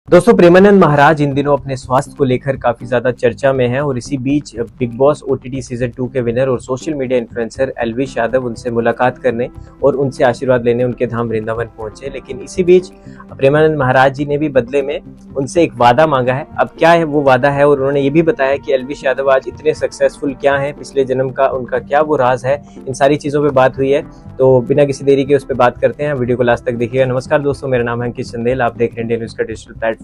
दोस्तों, प्रेमानंद महाराज इन दिनों अपने स्वास्थ्य को लेकर काफी ज्यादा चर्चा में हैं और इसी बीच बिग बॉस ओटीटी सीजन 2 के विनर और social media influencer Elvish Yadav उनसे मुलाकात करने और उनसे आशीर्वाद लेने उनके धाम वृंदावन पहुंचे। लेकिन इसी बीच प्रेमानंद महाराज जी ने भी बदले में उनसे एक वादा मांगा है। अब क्या है वो वादा है, और उन्होंने ये भी बताया कि एल्विश यादव आज इतने सक्सेसफुल क्या है, पिछले जन्म का उनका क्या वो राज है। इन सारी चीजों पे बात हुई है, तो बिना किसी देरी के उस पर बात करते हैं। वीडियो को लास्ट तक देखिएगा। नमस्कार दोस्तों, मेरा नाम है अंकित चंदेल, आप देख रहे हैं इंडियन न्यूज का डिजिटल प्लेटफॉर्म।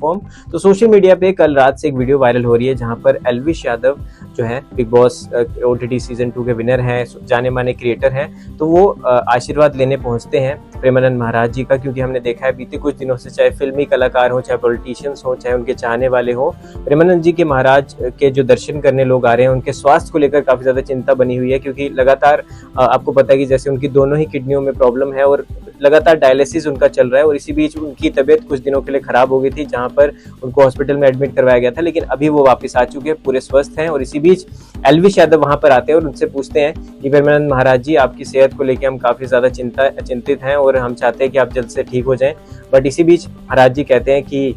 तो सोशल मीडिया पे कल रात से एक वीडियो वायरल हो रही है जहां पर एल्विश यादव जो है बिग बॉस ओटीटी सीजन 2 के विनर हैं, जाने माने क्रिएटर हैं, तो वो आशीर्वाद लेने पहुंचते हैं प्रेमानंद महाराज जी का। क्योंकि हमने देखा है बीते कुछ दिनों से, चाहे फिल्मी कलाकार हो, चाहे पॉलिटिशियंस हो, चाहे उनके चाहने वाले हो, प्रेमानंद जी के महाराज के जो दर्शन करने लोग आ रहे हैं, उनके स्वास्थ्य को लेकर काफी ज्यादा चिंता बनी हुई है। क्योंकि लगातार आपको पता है कि जैसे उनकी दोनों ही किडनियों में प्रॉब्लम है और लगातार डायलिसिस उनका चल रहा है, और इसी बीच उनकी तबीयत कुछ दिनों के लिए खराब हो गई थी, जहां पर उनको हॉस्पिटल में एडमिट करवाया गया था। लेकिन अभी वो वापस आ चुके हैं, पूरे स्वस्थ हैं। और इसी बीच एल्विश यादव वहां पर आते हैं और उनसे पूछते हैं कि प्रेमानंद महाराज जी, आपकी सेहत को लेकर हम काफी ज्यादा चिंतित हैं और हम चाहते हैं कि आप जल्द से ठीक हो जाएं। बट इसी बीच महाराज जी कहते हैं कि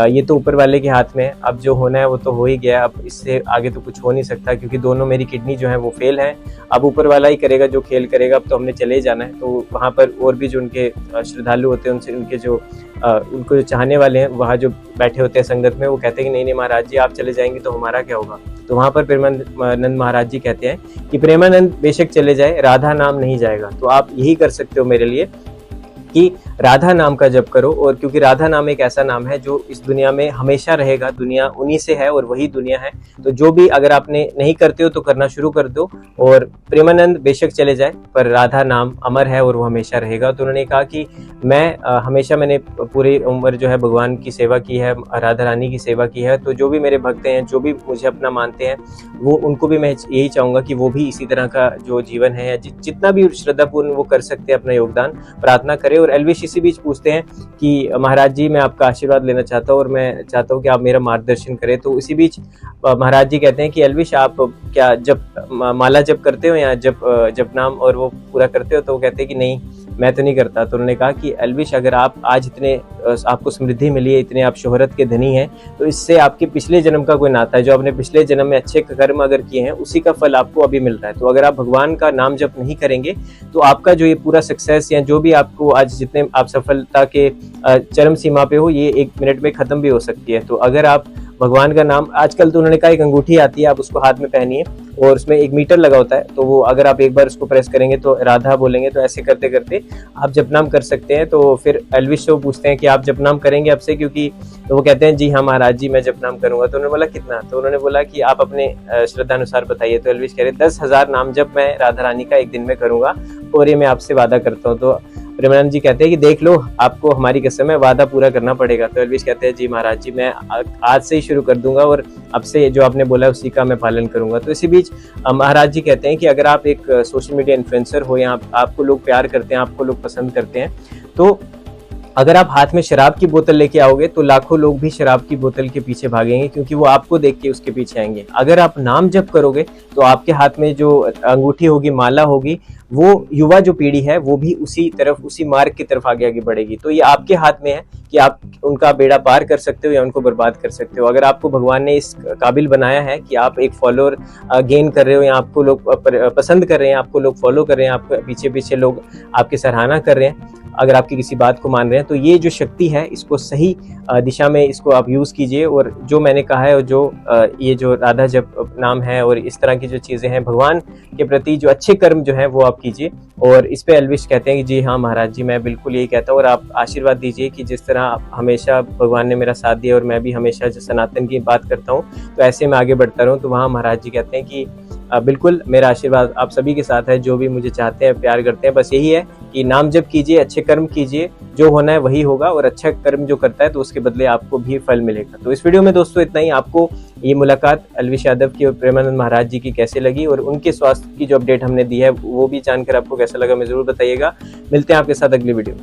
ये तो ऊपर वाले के हाथ में है, अब जो होना है वो तो हो ही गया, अब इससे आगे तो कुछ हो नहीं सकता, क्योंकि दोनों मेरी किडनी जो है वो फेल है। अब ऊपर वाला ही करेगा जो खेल करेगा, अब तो हमने चले ही जाना है। तो वहाँ पर और भी जो उनके श्रद्धालु होते हैं, उनसे उनके जो उनको जो चाहने वाले हैं वहाँ जो बैठे होते हैं संगत में, वो कहते हैं कि नहीं नहीं महाराज जी, आप चले जाएंगे तो हमारा क्या होगा। तो वहाँ पर प्रेमानंद महाराज जी कहते हैं कि प्रेमानंद बेशक चले जाए, राधा नाम नहीं जाएगा। तो आप यही कर सकते हो मेरे लिए कि राधा नाम का जप करो। और क्योंकि राधा नाम एक ऐसा नाम है जो इस दुनिया में हमेशा रहेगा, दुनिया उन्हीं से है और वही दुनिया है। तो जो भी अगर आपने नहीं करते हो तो करना शुरू कर दो। और प्रेमानंद बेशक चले जाए, पर राधा नाम अमर है और वो हमेशा रहेगा। तो उन्होंने कहा कि मैंने पूरी उम्र जो है भगवान की सेवा की है, राधा रानी की सेवा की है। तो जो भी मेरे भक्त हैं, जो भी मुझे अपना मानते हैं, वो उनको भी मैं यही चाहूंगा कि वो भी इसी तरह का जो जीवन है, जितना भी श्रद्धापूर्ण वो कर सकते हैं अपना योगदान प्रार्थना करें। और एल्विश इसी बीच पूछते हैं कि महाराज जी, मैं आपका आशीर्वाद लेना चाहता हूँ और मैं चाहता हूँ कि आप मेरा मार्गदर्शन करें। तो इसी बीच महाराज जी कहते हैं कि एल्विश, आप क्या जब माला जप करते हो या जप नाम और वो पूरा करते हो? तो वो कहते हैं कि नहीं, मैं तो नहीं करता। तो उन्होंने कहा कि एल्विश, अगर आप आज इतने आपको समृद्धि मिली है, इतने आप शोहरत के धनी हैं, तो इससे आपके पिछले जन्म का कोई नाता है। जो आपने पिछले जन्म में अच्छे कर्म अगर किए हैं, उसी का फल आपको अभी मिल रहा है। तो अगर आप भगवान का नाम जप नहीं करेंगे तो आपका जो ये पूरा सक्सेस या जो भी आपको आज जितने आप सफलता के चरम सीमा पे हो, ये 1 मिनट में खत्म भी हो सकती है। तो अगर आप भगवान का नाम, आजकल तो उन्होंने कहा एक अंगूठी आती है, आप उसको हाथ में पहनिए और उसमें एक मीटर लगा होता है, तो वो अगर आप एक बार उसको प्रेस करेंगे तो राधा बोलेंगे, तो ऐसे करते करते आप जपनाम कर सकते हैं। तो फिर एल्विश से वो पूछते हैं कि आप जपनाम करेंगे अब से? क्योंकि तो वो कहते हैं जी हाँ महाराज जी, मैं जपनाम करूंगा। तो उन्होंने बोला कितना? तो उन्होंने बोला कि आप अपने श्रद्धा अनुसार बताइए। तो एल्विश कह रहे 10,000 नाम जब मैं राधा रानी का एक दिन में करूंगा, और ये मैं आपसे वादा करता हूँ। तो प्रेमानंद जी कहते हैं कि देख लो, आपको हमारी कसम है, वादा पूरा करना पड़ेगा। तो एल्विश कहते हैं जी महाराज जी, मैं आज से ही शुरू कर दूंगा और अब से जो आपने बोला है उसी का मैं पालन करूंगा। तो इसी बीच महाराज जी कहते हैं कि अगर आप एक सोशल मीडिया इन्फ्लुएंसर हो या आपको लोग प्यार करते हैं, आपको लोग पसंद करते हैं, तो अगर आप हाथ में शराब की बोतल लेके आओगे तो लाखों लोग भी शराब की बोतल के पीछे भागेंगे, क्योंकि वो आपको देख के उसके पीछे आएंगे। अगर आप नाम जप करोगे तो आपके हाथ में जो अंगूठी होगी, माला होगी, वो युवा जो पीढ़ी है वो भी उसी तरफ, उसी मार्ग की तरफ आगे आगे बढ़ेगी। तो ये आपके हाथ में है कि आप उनका बेड़ा पार कर सकते हो या उनको बर्बाद कर सकते हो। अगर आपको भगवान ने इस काबिल बनाया है कि आप एक फॉलोअर गेन कर रहे हो, या आपको लोग पसंद कर रहे हैं, आपको लोग फॉलो कर रहे हैं, आपके पीछे पीछे लोग आपकी सराहना कर रहे हैं, अगर आपकी किसी बात को मान रहे हैं, तो ये जो शक्ति है, इसको सही दिशा में इसको आप यूज कीजिए। और जो मैंने कहा है, और जो ये जो राधा जप नाम है और इस तरह की जो चीजें हैं, भगवान के प्रति जो अच्छे कर्म जो है वो आप कीजिए। और इस पे एल्विश कहते हैं कि जी हाँ महाराज जी, मैं बिल्कुल यही कहता हूँ। और आप आशीर्वाद दीजिए कि जिस तरह हमेशा भगवान ने मेरा साथ दिया और मैं भी हमेशा सनातन की बात करता हूँ, तो ऐसे में आगे बढ़ता रहूँ। तो वहाँ महाराज जी कहते हैं कि बिल्कुल मेरा आशीर्वाद आप सभी के साथ है, जो भी मुझे चाहते हैं, प्यार करते हैं। बस यही है कि नाम जप कीजिए, अच्छे कर्म कीजिए, जो होना है वही होगा, और अच्छा कर्म जो करता है तो उसके बदले आपको भी फल मिलेगा। तो इस वीडियो में दोस्तों इतना ही। आपको ये मुलाकात एल्विश यादव की और प्रेमानंद महाराज जी की कैसे लगी, और उनके स्वास्थ्य की जो अपडेट हमने दी है वो भी जानकर आपको कैसा लगा, मैं जरूर बताइएगा। मिलते हैं आपके साथ अगली वीडियो में।